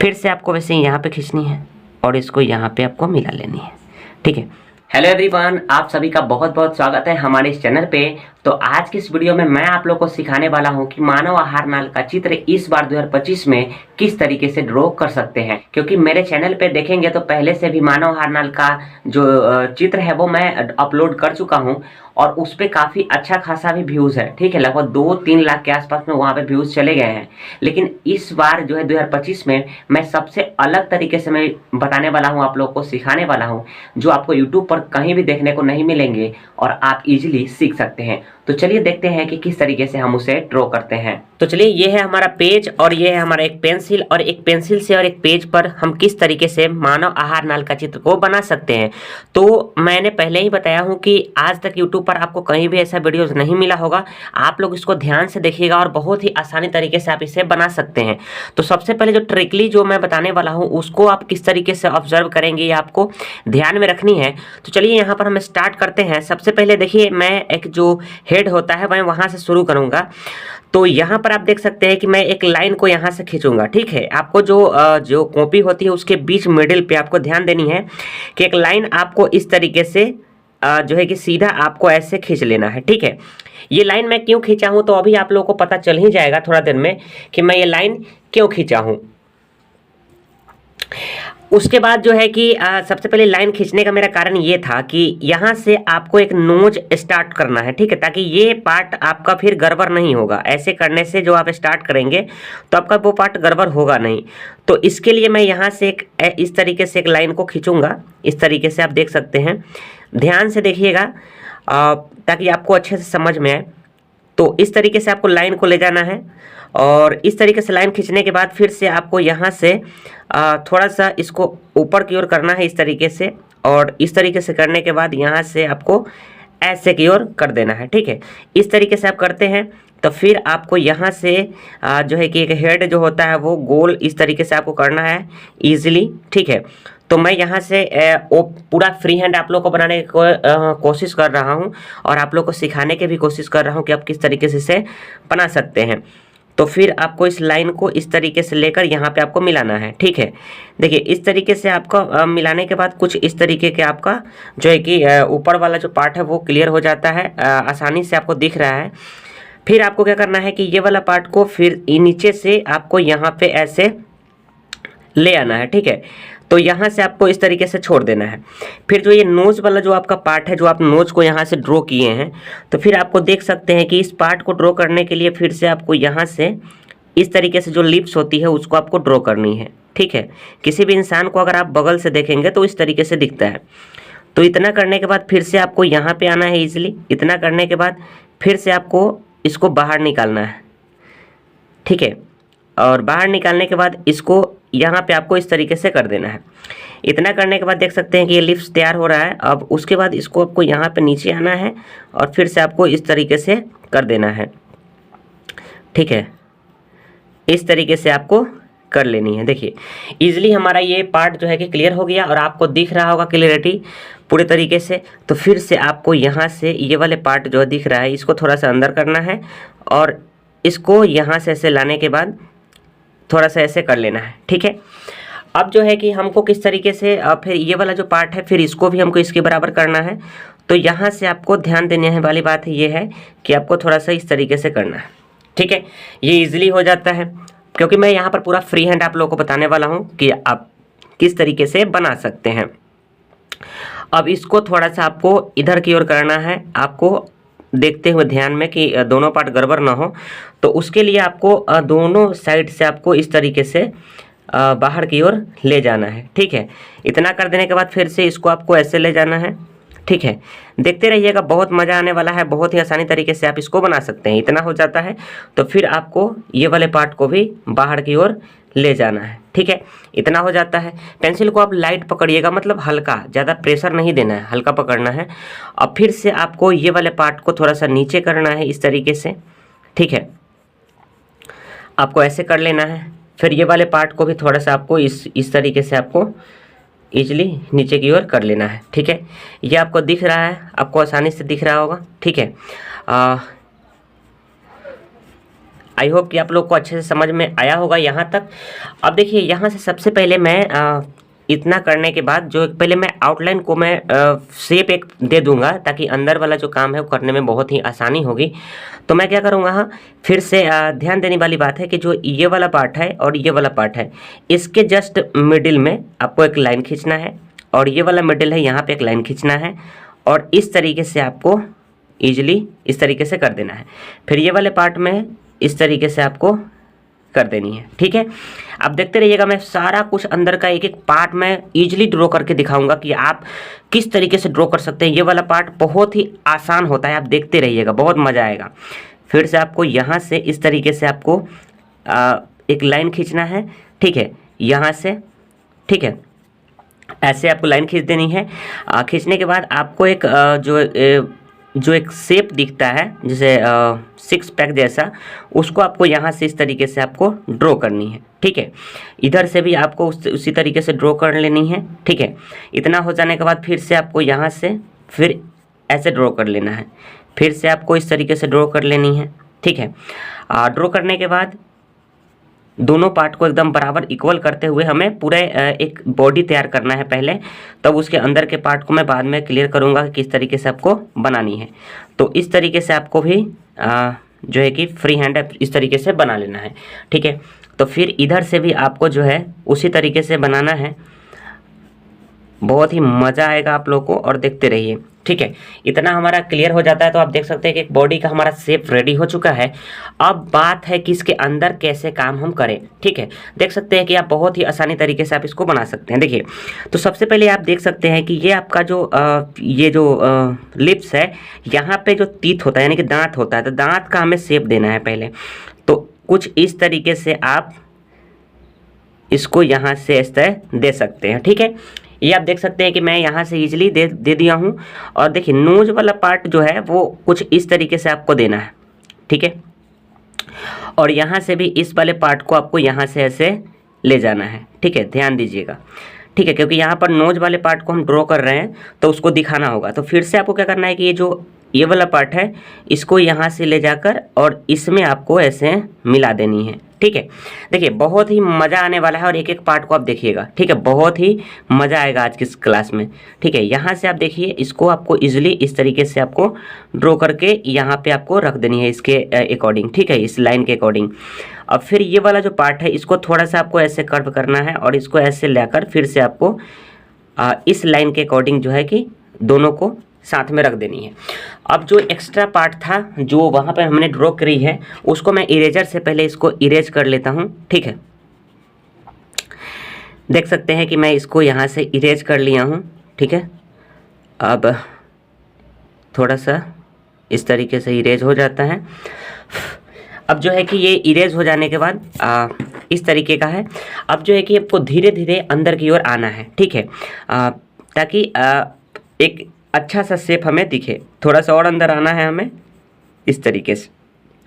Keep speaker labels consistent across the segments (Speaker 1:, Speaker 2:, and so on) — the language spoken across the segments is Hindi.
Speaker 1: फिर से आपको वैसे यहाँ पे खींचनी है और इसको यहाँ पे आपको मिला लेनी है। ठीक है। हेलो एवरीवन, आप सभी का बहुत बहुत स्वागत है हमारे इस चैनल पे। तो आज की इस वीडियो में मैं आप लोग को सिखाने वाला हूं कि मानव आहार नाल का चित्र इस बार 2025 में किस तरीके से ड्रॉ कर सकते हैं। क्योंकि मेरे चैनल पे देखेंगे तो पहले से भी मानव आहार नाल का जो चित्र है वो मैं अपलोड कर चुका हूं और उस पर काफ़ी अच्छा खासा भी व्यूज़ है। ठीक है, लगभग 2-3 लाख के आसपास में वहाँ पे व्यूज़ चले गए हैं। लेकिन इस बार जो है 2025 में मैं सबसे अलग तरीके से मैं बताने वाला हूँ, आप लोग को सिखाने वाला हूँ, जो आपको यूट्यूब पर कहीं भी देखने को नहीं मिलेंगे और आप इजीली सीख सकते हैं। तो चलिए देखते हैं कि किस तरीके से हम उसे ड्रॉ करते हैं। तो चलिए, ये है हमारा पेज और ये है हमारा एक पेंसिल, और एक पेंसिल से और एक पेज पर हम किस तरीके से मानव आहार नाल का चित्र को बना सकते हैं। तो मैंने पहले ही बताया हूँ कि आज तक यूट्यूब पर आपको कहीं भी ऐसा वीडियोस नहीं मिला होगा। आप लोग इसको ध्यान से देखिएगा और बहुत ही आसानी तरीके से आप इसे बना सकते हैं। तो सबसे पहले जो ट्रिकली जो मैं बताने वाला हूँ उसको आप किस तरीके से ऑब्जर्व करेंगे, ये आपको ध्यान में रखनी है। तो चलिए यहाँ पर हम स्टार्ट करते हैं। सबसे पहले देखिए, मैं एक जो हेड होता है मैं वहाँ से शुरू करूँगा। तो यहाँ पर आप देख सकते हैं कि मैं एक लाइन को यहाँ से खींचूंगा। ठीक है, आपको जो कॉपी होती है उसके बीच मिडिल पे आपको ध्यान देनी है कि एक लाइन आपको इस तरीके से जो है कि सीधा आपको ऐसे खींच लेना है। ठीक है, ये लाइन मैं क्यों खींचा हूँ तो अभी आप लोगों को पता चल ही जाएगा थोड़ा देर में कि मैं ये लाइन क्यों खींचा हूँ। उसके बाद जो है कि सबसे पहले लाइन खींचने का मेरा कारण ये था कि यहाँ से आपको एक नोज स्टार्ट करना है। ठीक है, ताकि ये पार्ट आपका फिर गड़बड़ नहीं होगा। ऐसे करने से जो आप स्टार्ट करेंगे तो आपका वो पार्ट गड़बड़ होगा नहीं। तो इसके लिए मैं यहाँ से इस तरीके से एक लाइन को खींचूंगा। इस तरीके से आप देख सकते हैं, ध्यान से देखिएगा ताकि आपको अच्छे से समझ में आए। तो इस तरीके से आपको लाइन को ले जाना है और इस तरीके से लाइन खींचने के बाद फिर से आपको यहाँ से थोड़ा सा इसको ऊपर की ओर करना है इस तरीके से, और इस तरीके से करने के बाद यहाँ से आपको ऐसे की ओर कर देना है। ठीक है, इस तरीके से आप करते हैं तो फिर आपको यहाँ से जो है कि एक हेड जो होता है वो गोल इस तरीके से आपको करना है ईजिली। ठीक है, तो मैं यहाँ से वो पूरा फ्री हैंड आप लोग को बनाने की कोशिश कर रहा हूँ और आप लोग को सिखाने की भी कोशिश कर रहा हूँ कि आप किस तरीके से इसे बना सकते हैं। तो फिर आपको इस लाइन को इस तरीके से लेकर यहाँ पे आपको मिलाना है। ठीक है, देखिए इस तरीके से आपको मिलाने के बाद कुछ इस तरीके के आपका जो है कि ऊपर वाला जो पार्ट है वो क्लियर हो जाता है, आसानी से आपको दिख रहा है। फिर आपको क्या करना है कि ये वाला पार्ट को फिर नीचे से आपको यहाँ पे ऐसे ले आना है। ठीक है, तो यहाँ से आपको इस तरीके से छोड़ देना है। फिर जो ये नोज वाला जो आपका पार्ट है, जो आप नोज को यहाँ से ड्रॉ किए हैं, तो फिर आपको देख सकते हैं कि इस पार्ट को ड्रॉ करने के लिए फिर से आपको यहाँ से इस तरीके से जो लिप्स होती है उसको आपको ड्रॉ करनी है। ठीक है, किसी भी इंसान को अगर आप बगल से देखेंगे तो इस तरीके से दिखता है। तो इतना करने के बाद फिर से आपको यहाँ पर आना है ईजिली। इतना करने के बाद फिर से आपको इसको बाहर निकालना है। ठीक है, और बाहर निकालने के बाद इसको यहाँ पे आपको इस तरीके से कर देना है। इतना करने के बाद देख सकते हैं कि ये लिप्स तैयार हो रहा है। अब उसके बाद इसको आपको यहाँ पे नीचे आना है और फिर से आपको इस तरीके से कर देना है। ठीक है, इस तरीके से आपको कर लेनी है। देखिए इजीली हमारा ये पार्ट जो है कि क्लियर हो गया और आपको दिख रहा होगा क्लियरिटी पूरे तरीके से। तो फिर से आपको यहाँ से ये वाले पार्ट जो दिख रहा है इसको थोड़ा सा अंदर करना है और इसको यहाँ से ऐसे लाने के बाद थोड़ा सा ऐसे कर लेना है। ठीक है, अब जो है कि हमको किस तरीके से फिर ये वाला जो पार्ट है फिर इसको भी हमको इसके बराबर करना है। तो यहाँ से आपको ध्यान देने वाली बात ये है कि आपको थोड़ा सा इस तरीके से करना है। ठीक है, ये इजीली हो जाता है क्योंकि मैं यहाँ पर पूरा फ्री हैंड आप लोगों को बताने वाला हूँ कि आप किस तरीके से बना सकते हैं। अब इसको थोड़ा सा आपको इधर की ओर करना है, आपको देखते हुए ध्यान में कि दोनों पार्ट गड़बड़ ना हो। तो उसके लिए आपको दोनों साइड से आपको इस तरीके से बाहर की ओर ले जाना है। ठीक है, इतना कर देने के बाद फिर से इसको आपको ऐसे ले जाना है। ठीक है, देखते रहिएगा, बहुत मज़ा आने वाला है। बहुत ही आसानी तरीके से आप इसको बना सकते हैं। इतना हो जाता है तो फिर आपको ये वाले पार्ट को भी बाहर की ओर ले जाना है। ठीक है, इतना हो जाता है। पेंसिल को आप लाइट पकड़िएगा, मतलब हल्का, ज़्यादा प्रेशर नहीं देना है, हल्का पकड़ना है। अब फिर से आपको ये वाले पार्ट को थोड़ा सा नीचे करना है इस तरीके से। ठीक है, आपको ऐसे कर लेना है। फिर ये वाले पार्ट को भी थोड़ा सा आपको इस तरीके से आपको इजीली नीचे की ओर कर लेना है। ठीक है, ये आपको दिख रहा है, आपको आसानी से दिख रहा होगा। ठीक है, आई होप कि आप लोग को अच्छे से समझ में आया होगा यहाँ तक। अब देखिए यहाँ से सबसे पहले मैं इतना करने के बाद जो पहले मैं आउटलाइन को मैं शेप एक दे दूंगा, ताकि अंदर वाला जो काम है वो करने में बहुत ही आसानी होगी। तो मैं क्या करूँगा, हाँ फिर से ध्यान देने वाली बात है कि जो ये वाला पार्ट है और ये वाला पार्ट है, इसके जस्ट मिडिल में आपको एक लाइन खींचना है, और ये वाला मिडिल है यहाँ पे एक लाइन खींचना है, और इस तरीके से आपको ईजिली इस तरीके से कर देना है। फिर ये वाले पार्ट में इस तरीके से आपको कर देनी है, ठीक है। अब देखते रहिएगा, मैं सारा कुछ अंदर का एक एक पार्ट मैं ईजिली ड्रॉ करके दिखाऊंगा कि आप किस तरीके से ड्रॉ कर सकते हैं। ये वाला पार्ट बहुत ही आसान होता है, आप देखते रहिएगा, बहुत मज़ा आएगा। फिर से आपको यहाँ से इस तरीके से आपको एक लाइन खींचना है, ठीक है, यहाँ से, ठीक है, ऐसे आपको लाइन खींच देनी है। खींचने के बाद आपको एक जो एक शेप दिखता है जैसे सिक्स पैक जैसा, उसको आपको यहाँ से इस तरीके से आपको ड्रॉ करनी है, ठीक है। इधर से भी आपको उसी तरीके से ड्रॉ कर लेनी है, ठीक है। इतना हो जाने के बाद फिर से आपको यहाँ से फिर ऐसे ड्रॉ कर लेना है, फिर से आपको इस तरीके से ड्रॉ कर लेनी है, ठीक है। ड्रॉ करने के बाद दोनों पार्ट को एकदम बराबर इक्वल करते हुए हमें पूरे एक बॉडी तैयार करना है पहले, तब उसके अंदर के पार्ट को मैं बाद में क्लियर करूँगा कि किस तरीके से आपको बनानी है। तो इस तरीके से आपको भी जो है कि फ्री हैंड इस तरीके से बना लेना है, ठीक है। तो फिर इधर से भी आपको जो है उसी तरीके से बनाना है। बहुत ही मज़ा आएगा आप लोग को, और देखते रहिए, ठीक है। इतना हमारा क्लियर हो जाता है तो आप देख सकते हैं कि एक बॉडी का हमारा शेप रेडी हो चुका है। अब बात है कि इसके अंदर कैसे काम हम करें, ठीक है। देख सकते हैं कि आप बहुत ही आसानी तरीके से आप इसको बना सकते हैं। देखिए, तो सबसे पहले आप देख सकते हैं कि ये आपका जो ये जो लिप्स है, यहाँ पे जो टीथ होता है यानी कि दांत होता है, तो दांत का हमें शेप देना है पहले। तो कुछ इस तरीके से आप इसको यहाँ से इस तरह दे सकते हैं, ठीक है। ये आप देख सकते हैं कि मैं यहाँ से इजीली दे दिया हूँ। और देखिए नोज वाला पार्ट जो है वो कुछ इस तरीके से आपको देना है, ठीक है। और यहाँ से भी इस वाले पार्ट को आपको यहाँ से ऐसे ले जाना है, ठीक है, ध्यान दीजिएगा, ठीक है, क्योंकि यहाँ पर नोज वाले पार्ट को हम ड्रॉ कर रहे हैं तो उसको दिखाना होगा। तो फिर से आपको क्या करना है कि ये वाला पार्ट है, इसको यहाँ से ले जाकर और इसमें आपको ऐसे मिला देनी है, ठीक है। देखिए बहुत ही मज़ा आने वाला है, और एक एक पार्ट को आप देखिएगा, ठीक है, बहुत ही मज़ा आएगा आज की इस क्लास में, ठीक है। यहाँ से आप देखिए, इसको आपको इजीली इस तरीके से आपको ड्रॉ करके यहाँ पे आपको रख देनी है इसके अकॉर्डिंग, ठीक है, इस लाइन के अकॉर्डिंग। अब फिर ये वाला जो पार्ट है इसको थोड़ा सा आपको ऐसे कर्व करना है, और इसको ऐसे लेकर फिर से आपको इस लाइन के अकॉर्डिंग जो है कि दोनों को साथ में रख देनी है। अब जो एक्स्ट्रा पार्ट था जो वहाँ पर हमने ड्रॉ करी है, उसको मैं इरेजर से पहले इसको इरेज कर लेता हूँ, ठीक है। देख सकते हैं कि मैं इसको यहाँ से इरेज कर लिया हूँ, ठीक है। अब थोड़ा सा इस तरीके से इरेज हो जाता है। अब जो है कि ये इरेज हो जाने के बाद इस तरीके का है। अब जो है कि आपको धीरे धीरे अंदर की ओर आना है, ठीक है, ताकि एक अच्छा सा शेप हमें दिखे। थोड़ा सा और अंदर आना है हमें इस तरीके से।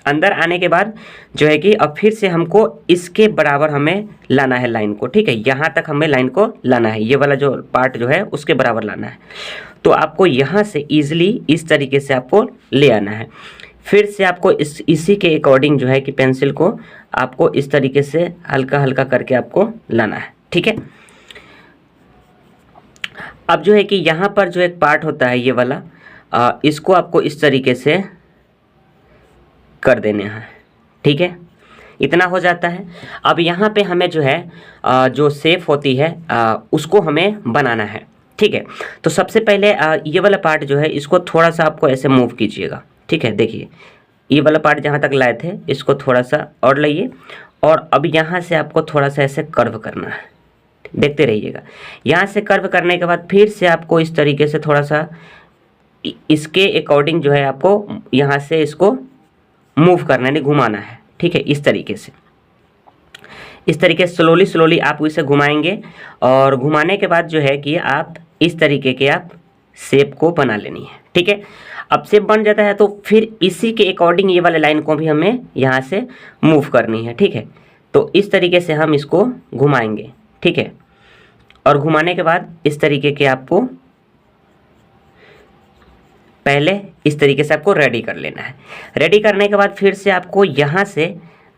Speaker 1: अंदर आने के बाद जो है कि अब फिर से हमको इसके बराबर हमें लाना है लाइन को, ठीक है, यहाँ तक हमें लाइन को लाना है, ये वाला जो पार्ट जो है उसके बराबर लाना है। तो आपको यहाँ से ईजिली इस तरीके से आपको ले आना है। फिर से आपको इसी के अकॉर्डिंग जो है कि पेंसिल को आपको इस तरीके से हल्का हल्का करके आपको लाना है, ठीक है। अब जो है कि यहाँ पर जो एक पार्ट होता है ये वाला, इसको आपको इस तरीके से कर देने हैं, ठीक है, इतना हो जाता है। अब यहाँ पे हमें जो है जो शेप होती है उसको हमें बनाना है, ठीक है। तो सबसे पहले ये वाला पार्ट जो है इसको थोड़ा सा आपको ऐसे मूव कीजिएगा, ठीक है। देखिए ये वाला पार्ट जहाँ तक लाए थे इसको थोड़ा सा और लाइए, और अब यहाँ से आपको थोड़ा सा ऐसे कर्व करना है, देखते रहिएगा। यहाँ से कर्व करने के बाद फिर से आपको इस तरीके से थोड़ा सा इसके अकॉर्डिंग जो है आपको यहाँ से इसको मूव करना है, घुमाना है, ठीक है, इस तरीके से। इस तरीके से स्लोली आप इसे घुमाएंगे, और घुमाने के बाद जो है कि आप इस तरीके के आप शेप को बना लेनी है, ठीक है। अब शेप बन जाता है तो फिर इसी के अकॉर्डिंग ये वाले लाइन को भी हमें यहाँ से मूव करनी है, ठीक है। तो इस तरीके से हम इसको घुमाएंगे, ठीक है, और घुमाने के बाद इस तरीके के आपको पहले इस तरीके से आपको रेडी कर लेना है। रेडी करने के बाद फिर से आपको यहाँ से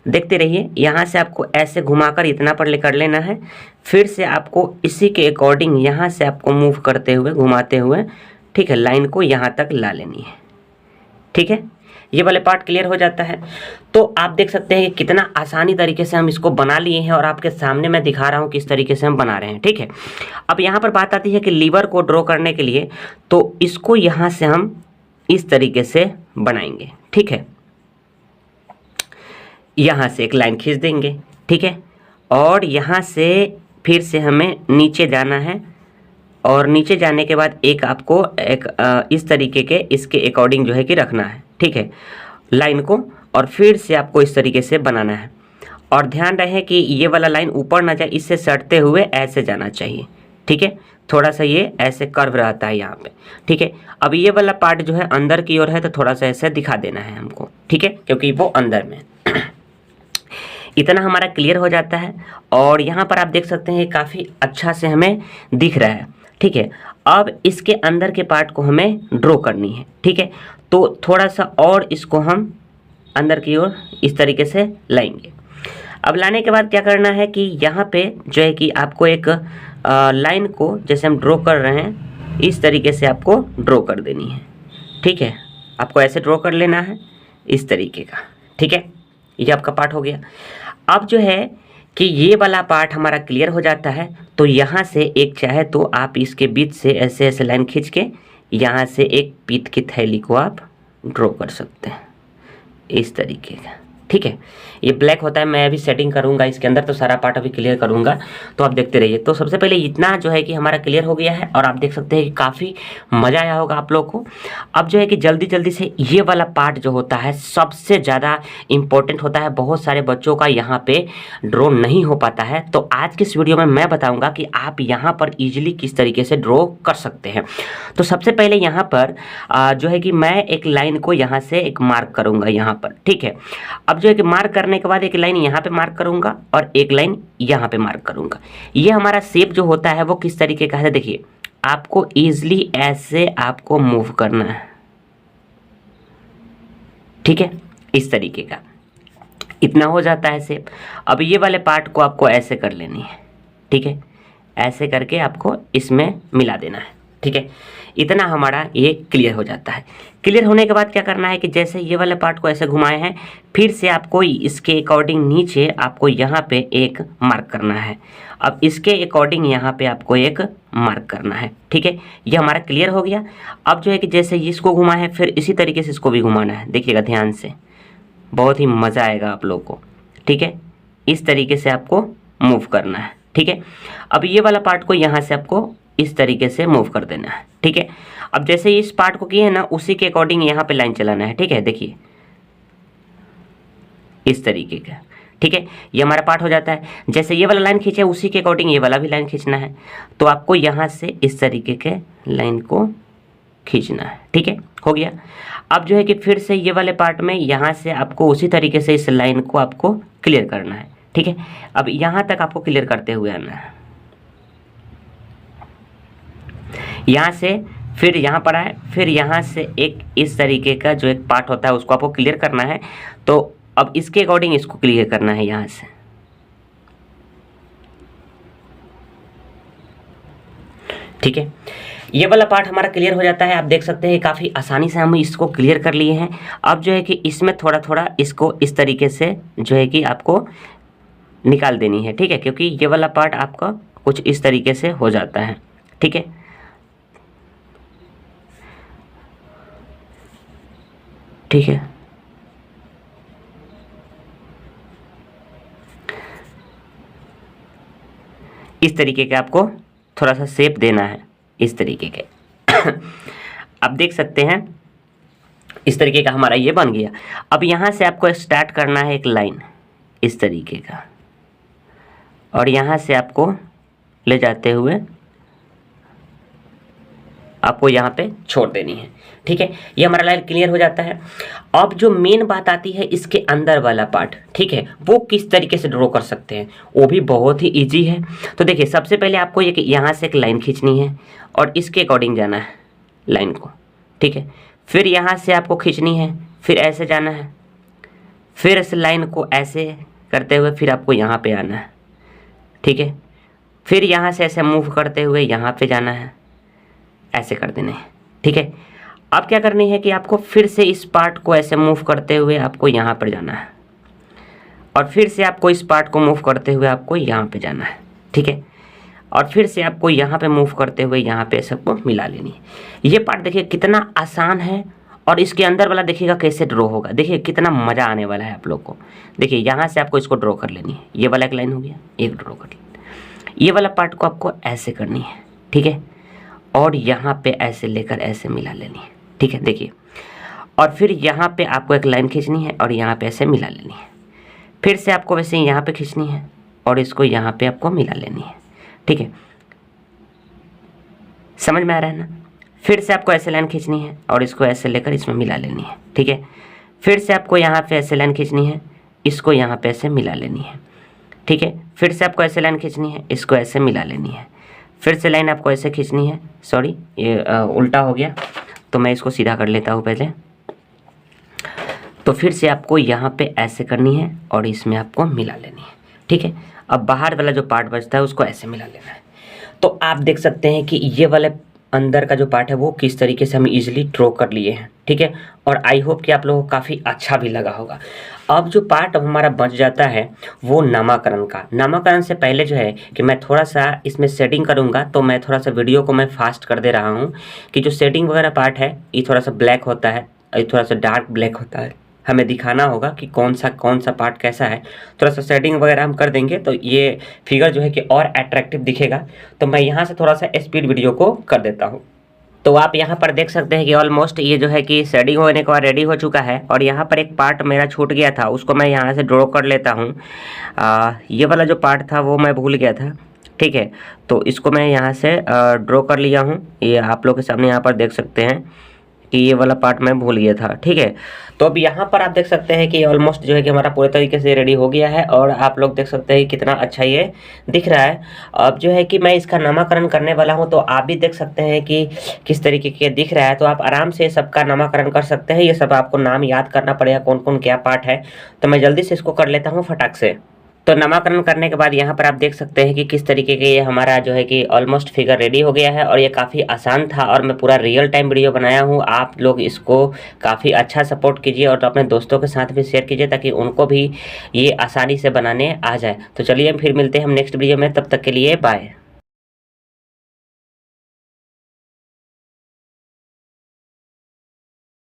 Speaker 1: देखते रहिए। यहाँ से आपको ऐसे घुमाकर इतना पर लेकर लेना है, फिर से आपको इसी के अकॉर्डिंग यहाँ से आपको मूव करते हुए, घुमाते हुए, ठीक है, लाइन को यहाँ तक ला लेनी है। ठीक है, ये वाले पार्ट क्लियर हो जाता है। तो आप देख सकते हैं कि कितना आसानी तरीके से हम इसको बना लिए हैं और आपके सामने मैं दिखा रहा हूँ किस तरीके से हम बना रहे हैं। ठीक है, अब यहाँ पर बात आती है कि लीवर को ड्रॉ करने के लिए, तो इसको यहाँ से हम इस तरीके से बनाएंगे। ठीक है, यहाँ से एक लाइन खींच देंगे। ठीक है, और यहाँ से फिर से हमें नीचे जाना है, और नीचे जाने के बाद एक आपको एक इस तरीके के इसके अकॉर्डिंग जो है कि रखना है। ठीक है, लाइन को, और फिर से आपको इस तरीके से बनाना है। और ध्यान रहे कि ये वाला लाइन ऊपर ना जाए, इससे सटते हुए ऐसे जाना चाहिए। ठीक है, थोड़ा सा ये ऐसे कर्व रहता है यहाँ पे। ठीक है, अब ये वाला पार्ट जो है अंदर की ओर है, तो थोड़ा सा ऐसे दिखा देना है हमको। ठीक है, क्योंकि वो अंदर में इतना हमारा क्लियर हो जाता है। और यहाँ पर आप देख सकते हैं काफ़ी अच्छा से हमें दिख रहा है। ठीक है, अब इसके अंदर के पार्ट को हमें ड्रॉ करनी है। ठीक है, तो थोड़ा सा और इसको हम अंदर की ओर इस तरीके से लाएंगे। अब लाने के बाद क्या करना है कि यहाँ पे जो है कि आपको एक लाइन को जैसे हम ड्रॉ कर रहे हैं, इस तरीके से आपको ड्रॉ कर देनी है। ठीक है, आपको ऐसे ड्रॉ कर लेना है इस तरीके का। ठीक है, ये आपका पार्ट हो गया। अब जो है कि ये वाला पार्ट हमारा क्लियर हो जाता है, तो यहाँ से एक चाहे तो आप इसके बीच से ऐसे ऐसे लाइन खींच के यहाँ से एक पीत की थैली को आप ड्रॉ कर सकते हैं इस तरीके का। ठीक है, ये ब्लैक होता है, मैं अभी सेटिंग करूंगा इसके अंदर, तो सारा पार्ट अभी क्लियर करूंगा, तो आप देखते रहिए। तो सबसे पहले इतना जो है कि हमारा क्लियर हो गया है, और आप देख सकते हैं कि काफ़ी मज़ा आया होगा आप लोग को। अब जो है कि जल्दी जल्दी से ये वाला पार्ट जो होता है सबसे ज़्यादा इम्पोर्टेंट होता है, बहुत सारे बच्चों का यहाँ पे ड्रॉ नहीं हो पाता है। तो आज की इस वीडियो में मैं बताऊँगा कि आप यहाँ पर ईजिली किस तरीके से ड्रॉ कर सकते हैं। तो सबसे पहले यहाँ पर जो है कि मैं एक लाइन को यहाँ से एक मार्क करूँगा यहाँ पर। ठीक है, अब जो है कि मार्क करने के बाद एक लाइन यहाँ पे मार्क करूँगा और एक लाइन यहाँ पे मार्क करूँगा। ये हमारा शेप जो होता है वो किस तरीके का है, देखिए आपको ईजिली ऐसे आपको मूव करना है। ठीक है, इस तरीके का इतना हो जाता है शेप। अब ये वाले पार्ट को आपको ऐसे कर लेनी है। ठीक है, ऐसे करके आपको इसमें मिला देना है। ठीक है, इतना हमारा ये क्लियर हो जाता है। क्लियर होने के बाद क्या करना है कि जैसे ये वाले पार्ट को ऐसे घुमाए हैं, फिर से आपको इसके अकॉर्डिंग नीचे आपको यहाँ पे एक मार्क करना है। अब इसके अकॉर्डिंग यहाँ पे आपको एक मार्क करना है। ठीक है, ये हमारा क्लियर हो गया। अब जो है कि जैसे इसको घुमाए हैं, फिर इसी तरीके से इसको भी घुमाना है। देखिएगा ध्यान से, बहुत ही मज़ा आएगा आप लोग को। ठीक है, इस तरीके से आपको मूव करना है। ठीक है, अब ये वाला पार्ट को यहाँ से आपको इस तरीके से मूव कर देना है। ठीक है, अब जैसे इस पार्ट को किए हैं ना, उसी के अकॉर्डिंग यहाँ पे लाइन चलाना है। ठीक है, देखिए इस तरीके का। ठीक है, ये हमारा पार्ट हो जाता है। जैसे ये वाला लाइन खींचे उसी के अकॉर्डिंग ये वाला भी लाइन खींचना है, तो आपको यहाँ से इस तरीके के लाइन को खींचना है। ठीक है, हो गया। अब जो है कि फिर से ये वाले पार्ट में यहाँ से आपको उसी तरीके से इस लाइन को आपको क्लियर करना है। ठीक है, अब यहाँ तक आपको क्लियर करते हुए आना है। यहाँ से फिर यहाँ पर आए, फिर यहाँ से एक इस तरीके का जो एक पार्ट होता है उसको आपको क्लियर करना है। तो अब इसके अकॉर्डिंग इसको क्लियर करना है यहाँ से। ठीक है, ये वाला पार्ट हमारा क्लियर हो जाता है। आप देख सकते हैं काफ़ी आसानी से हम इसको क्लियर कर लिए हैं। अब जो है कि इसमें थोड़ा थोड़ा इसको इस तरीके से जो है कि आपको निकाल देनी है। ठीक है, क्योंकि ये वाला पार्ट आपका कुछ इस तरीके से हो जाता है। ठीक है, ठीक है, इस तरीके का आपको थोड़ा सा शेप देना है इस तरीके के। आप देख सकते हैं इस तरीके का हमारा ये बन गया। अब यहाँ से आपको स्टार्ट करना है एक लाइन इस तरीके का, और यहाँ से आपको ले जाते हुए आपको यहाँ पे छोड़ देनी है। ठीक है, ये हमारा लाइन क्लियर हो जाता है। अब जो मेन बात आती है इसके अंदर वाला पार्ट, ठीक है, वो किस तरीके से ड्रॉ कर सकते हैं, वो भी बहुत ही इजी है। तो देखिए सबसे पहले आपको ये यहाँ से एक लाइन खींचनी है और इसके अकॉर्डिंग जाना है लाइन को। ठीक है, फिर यहाँ से आपको खींचनी है, फिर ऐसे जाना है, फिर इस लाइन को ऐसे करते हुए फिर आपको यहाँ पे आना है, ठीक है। फिर यहाँ से ऐसे मूव करते हुए यहाँ पे जाना है, ऐसे कर देना है, ठीक है। अब क्या करनी है कि आपको फिर से इस पार्ट को ऐसे मूव करते हुए आपको यहाँ पर जाना है, और फिर से आपको इस पार्ट को मूव करते हुए आपको यहाँ पे जाना है, ठीक है। और फिर से आपको यहाँ पे मूव करते हुए यहाँ पे सबको मिला लेनी है। ये पार्ट देखिए कितना आसान है, और इसके अंदर वाला देखिएगा कैसे ड्रॉ होगा, देखिए कितना मज़ा आने वाला है आप लोग को। देखिए यहाँ से आपको इसको ड्रॉ कर लेनी है, ये वाला एक लाइन हो गया, एक ड्रॉ कर लेनी, ये वाला पार्ट को आपको ऐसे करनी है, ठीक है। और यहाँ पे ऐसे लेकर ऐसे मिला लेनी है, ठीक है। देखिए, और फिर यहाँ पे आपको एक लाइन खींचनी है और यहाँ पे ऐसे मिला लेनी है। फिर से आपको वैसे यहाँ पे खींचनी है और इसको यहाँ पे आपको मिला लेनी है, ठीक है। समझ में आ रहा है ना। फिर से आपको ऐसे लाइन खींचनी है और इसको ऐसे लेकर इसमें मिला लेनी है, ठीक है। फिर से आपको यहाँ पे ऐसे लाइन खींचनी है, इसको यहाँ पे ऐसे मिला लेनी है, ठीक है। फिर से आपको ऐसे लाइन खींचनी है, इसको ऐसे मिला लेनी है। फिर से लाइन आपको ऐसे खींचनी है, सॉरी ये उल्टा हो गया, तो मैं इसको सीधा कर लेता हूँ पहले। तो फिर से आपको यहाँ पे ऐसे करनी है और इसमें आपको मिला लेनी है, ठीक है। अब बाहर वाला जो पार्ट बचता है उसको ऐसे मिला लेना है। तो आप देख सकते हैं कि ये वाले अंदर का जो पार्ट है वो किस तरीके से हम इजीली ड्रॉ कर लिए हैं, ठीक है। और आई होप कि आप लोगों को काफ़ी अच्छा भी लगा होगा। अब जो पार्ट हमारा बच जाता है वो नामकरण का। नामकरण से पहले जो है कि मैं थोड़ा सा इसमें सेटिंग करूँगा, तो मैं थोड़ा सा वीडियो को मैं फास्ट कर दे रहा हूँ कि जो सेटिंग वगैरह पार्ट है ये थोड़ा सा ब्लैक होता है, ये थोड़ा सा डार्क ब्लैक होता है। हमें दिखाना होगा कि कौन सा पार्ट कैसा है। थोड़ा सा सेटिंग वगैरह हम कर देंगे तो ये फिगर जो है कि और अट्रैक्टिव दिखेगा। तो मैं यहाँ से थोड़ा सा स्पीड वीडियो को कर देता हूँ। तो आप यहाँ पर देख सकते हैं कि ऑलमोस्ट ये जो है कि शेडिंग होने के बाद रेडी हो चुका है। और यहाँ पर एक पार्ट मेरा छूट गया था, उसको मैं यहाँ से ड्रॉ कर लेता हूँ। ये वाला जो पार्ट था वो मैं भूल गया था, ठीक है। तो इसको मैं यहाँ से ड्रॉ कर लिया हूँ। ये आप लोग के सामने यहाँ पर देख सकते हैं कि ये वाला पार्ट मैं भूल गया था, ठीक है। तो अब यहाँ पर आप देख सकते हैं कि ऑलमोस्ट जो है कि हमारा पूरे तरीके से रेडी हो गया है, और आप लोग देख सकते हैं कितना अच्छा ये दिख रहा है। अब जो है कि मैं इसका नामकरण करने वाला हूँ, तो आप भी देख सकते हैं कि किस तरीके के दिख रहा है। तो आप आराम से सबका नामकरण कर सकते हैं। ये सब आपको नाम याद करना पड़ेगा कौन कौन क्या पार्ट है। तो मैं जल्दी से इसको कर लेता हूँ फटाक से। तो नामकरण करने के बाद यहाँ पर आप देख सकते हैं कि किस तरीके के ये हमारा जो है कि ऑलमोस्ट फिगर रेडी हो गया है। और ये काफ़ी आसान था और मैं पूरा रियल टाइम वीडियो बनाया हूँ। आप लोग इसको काफ़ी अच्छा सपोर्ट कीजिए और अपने दोस्तों के साथ भी शेयर कीजिए ताकि उनको भी ये आसानी से बनाने आ जाए। तो चलिए फिर मिलते हैं हम नेक्स्ट वीडियो में, तब तक के लिए बाय।